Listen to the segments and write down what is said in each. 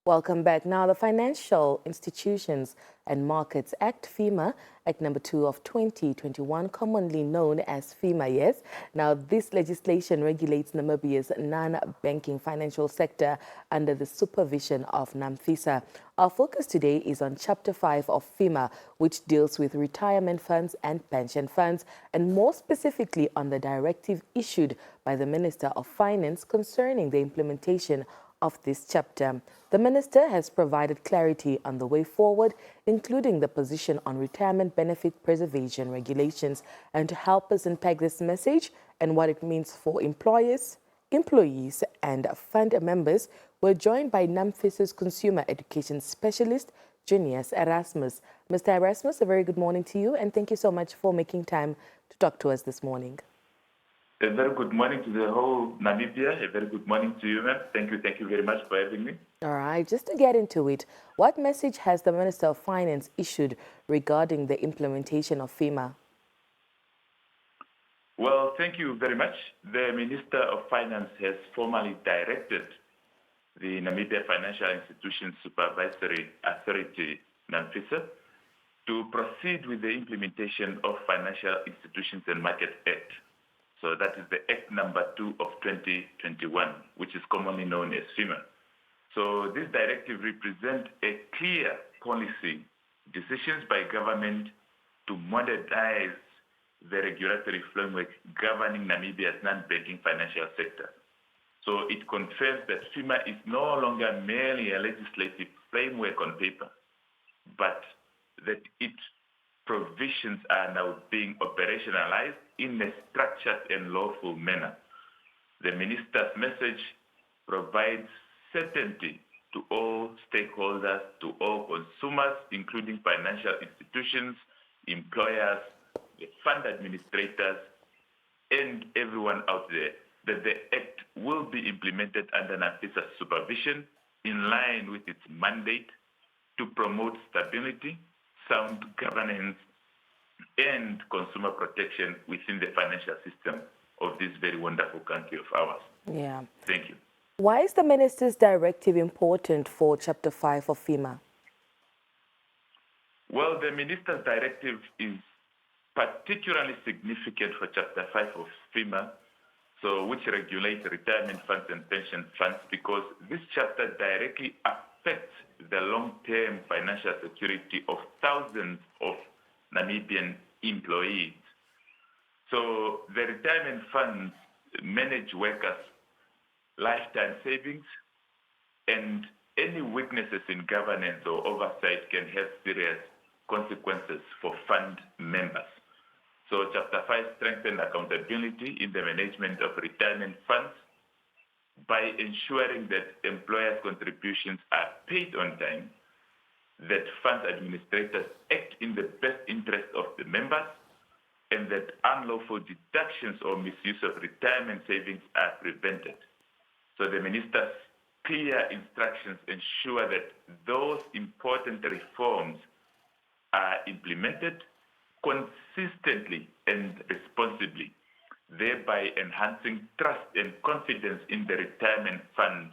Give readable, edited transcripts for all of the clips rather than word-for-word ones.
Welcome back. Now, the Financial Institutions and Markets Act, FEMA, Act number 2 of 2021, commonly known as FEMA, yes. Now, this legislation regulates Namibia's non-banking financial sector under the supervision of NAMFISA. Our focus today is on Chapter 5 of FEMA, which deals with retirement funds and pension funds, and more specifically on the directive issued by the Minister of Finance concerning the implementation of this chapter. The Minister has provided clarity on the way forward, including the position on retirement benefit preservation regulations. And to help us unpack this message and what it means for employers, employees and fund members, we're joined by NAMFISA's Consumer Education Specialist, Junias Erasmus. Mr. Erasmus, a very good morning to you, and thank you so much for making time to talk to us this morning. A very good morning to the whole Namibia. A very good morning to you, ma'am. Thank you very much for having me. All right, just to get into it, what message has the Minister of Finance issued regarding the implementation of FEMA? Well, thank you very much. The Minister of Finance has formally directed the Namibia Financial Institutions Supervisory Authority, NAMFISA, to proceed with the implementation of Financial Institutions and Market Act. So that is the Act number 2 of 2021, which is commonly known as FEMA. So this directive represents a clear policy decisions by government to modernize the regulatory framework governing Namibia's non-banking financial sector. So it confirms that FEMA is no longer merely a legislative framework on paper, but that its provisions are now being operationalized in a structured and lawful manner. The Minister's message provides certainty to all stakeholders, to all consumers, including financial institutions, employers, the fund administrators, and everyone out there, that the Act will be implemented under NAMFISA's supervision in line with its mandate to promote stability, sound governance, and consumer protection within the financial system of this very wonderful country of ours. Yeah. Thank you. Why is the Minister's directive important for Chapter 5 of FEMA? Well, the Minister's directive is particularly significant for Chapter 5 of FEMA, so which regulates retirement funds and pension funds, because this chapter directly affects the long-term financial security of thousands of Namibian employees. So the retirement funds manage workers' lifetime savings, and any weaknesses in governance or oversight can have serious consequences for fund members. So Chapter 5 strengthens accountability in the management of retirement funds by ensuring that employers' contributions are paid on time, that fund administrators act in the best interest of the members, and that unlawful deductions or misuse of retirement savings are prevented. So the Minister's clear instructions ensure that those important reforms are implemented consistently and responsibly, thereby enhancing trust and confidence in the retirement fund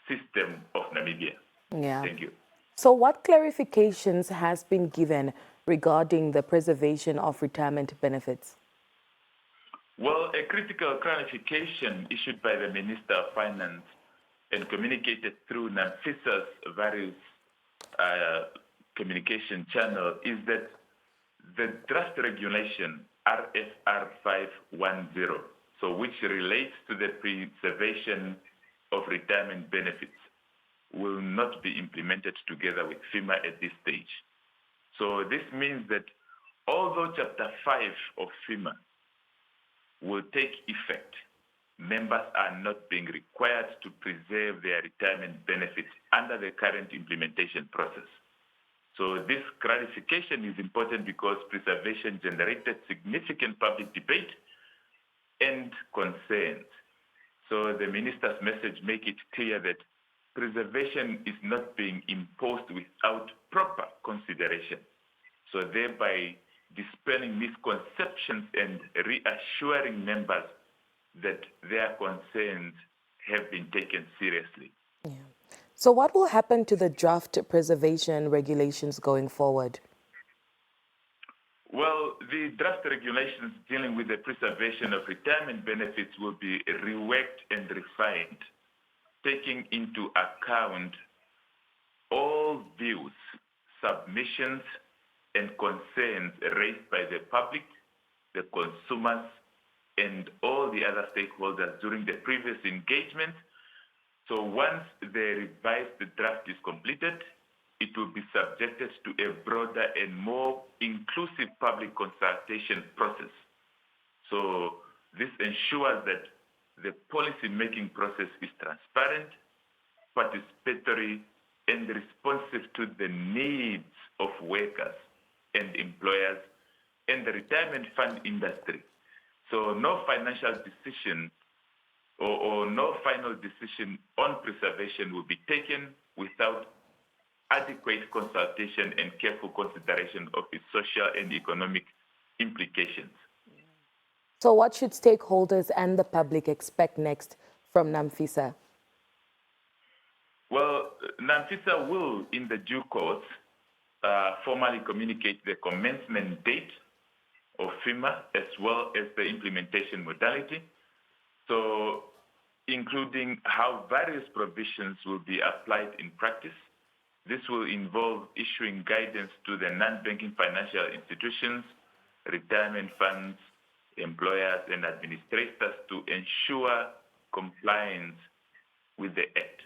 system of Namibia. Yeah. Thank you. So what clarifications has been given regarding the preservation of retirement benefits? Well, a critical clarification issued by the Minister of Finance and communicated through NAMFISA's various communication channels is that the draft regulation RFR 510, so which relates to the preservation of retirement benefits, will not be implemented together with FEMA at this stage. So this means that although Chapter 5 of FEMA will take effect, members are not being required to preserve their retirement benefits under the current implementation process. So this clarification is important because preservation generated significant public debate and concerns. So the Minister's message makes it clear that preservation is not being imposed without proper consideration, so thereby dispelling misconceptions and reassuring members that their concerns have been taken seriously. Yeah. So what will happen to the draft preservation regulations going forward? Well, the draft regulations dealing with the preservation of retirement benefits will be reworked and refined, taking into account all views, submissions, and concerns raised by the public, the consumers, and all the other stakeholders during the previous engagement. So once the revised draft is completed, it will be subjected to a broader and more inclusive public consultation process. So this ensures that the policy-making process is transparent, participatory, and responsive to the needs of workers and employers and the retirement fund industry. So no financial decision or no final decision on preservation will be taken without adequate consultation and careful consideration of its social and economic implications. So what should stakeholders and the public expect next from NAMFISA? Well, NAMFISA will, in the due course, formally communicate the commencement date of FEMA as well as the implementation modality. So including how various provisions will be applied in practice. This will involve issuing guidance to the non-banking financial institutions, retirement funds, employers, and administrators to ensure compliance with the Act.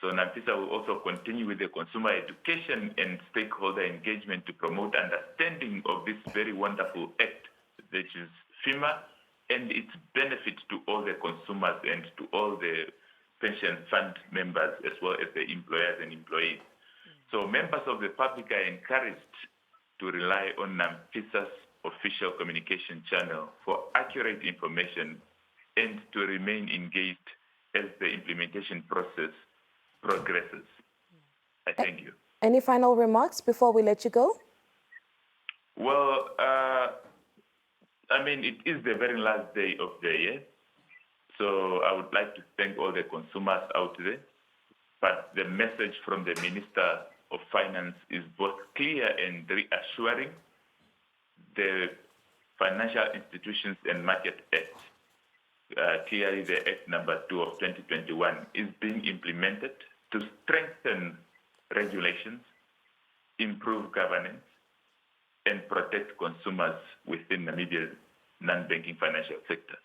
So NAMFISA will also continue with the consumer education and stakeholder engagement to promote understanding of this very wonderful Act, which is FEMA, and its benefit to all the consumers and to all the pension fund members, as well as the employers and employees. So members of the public are encouraged to rely on NAMFISA's official communication channel for accurate information and to remain engaged as the implementation process progresses. I thank you. Any final remarks before we let you go? Well, I mean, it is the very last day of the year, so I would like to thank all the consumers out there. But the message from the Minister of Finance is both clear and reassuring. The Financial Institutions and Market Act, clearly the Act number 2 of 2021, is being implemented to strengthen regulations, improve governance, and protect consumers within Namibia's non-banking financial sector.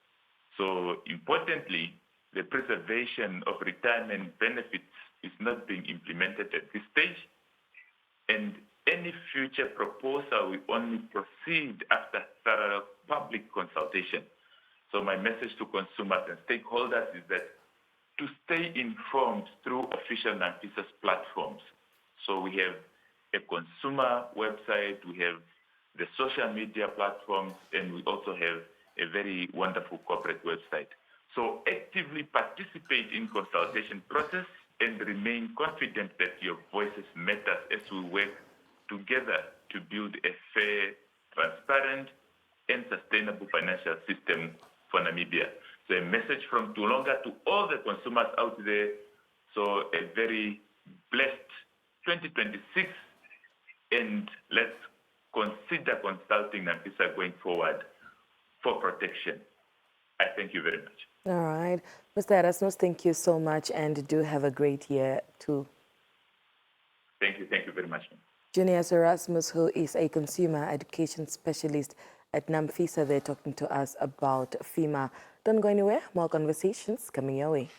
So importantly, the preservation of retirement benefits is not being implemented at this stage, and any future proposal will only proceed after thorough public consultation. So my message to consumers and stakeholders is that to stay informed through official NAMFISA's platforms. So we have a consumer website, we have the social media platforms, and we also have a very wonderful corporate website. So actively participate in consultation process and remain confident that your voices matter as we work together to build a fair, transparent, and sustainable financial system for Namibia. So a message from Tulonga to all the consumers out there. So a very blessed 2026, and let's consider consulting NAMFISA going forward for protection. I thank you very much. All right. Mr. Erasmus, thank you so much, and do have a great year too. Thank you very much. Junias Erasmus, who is a consumer education specialist at NAMFISA, they're talking to us about FEMA. Don't go anywhere, more conversations coming your way.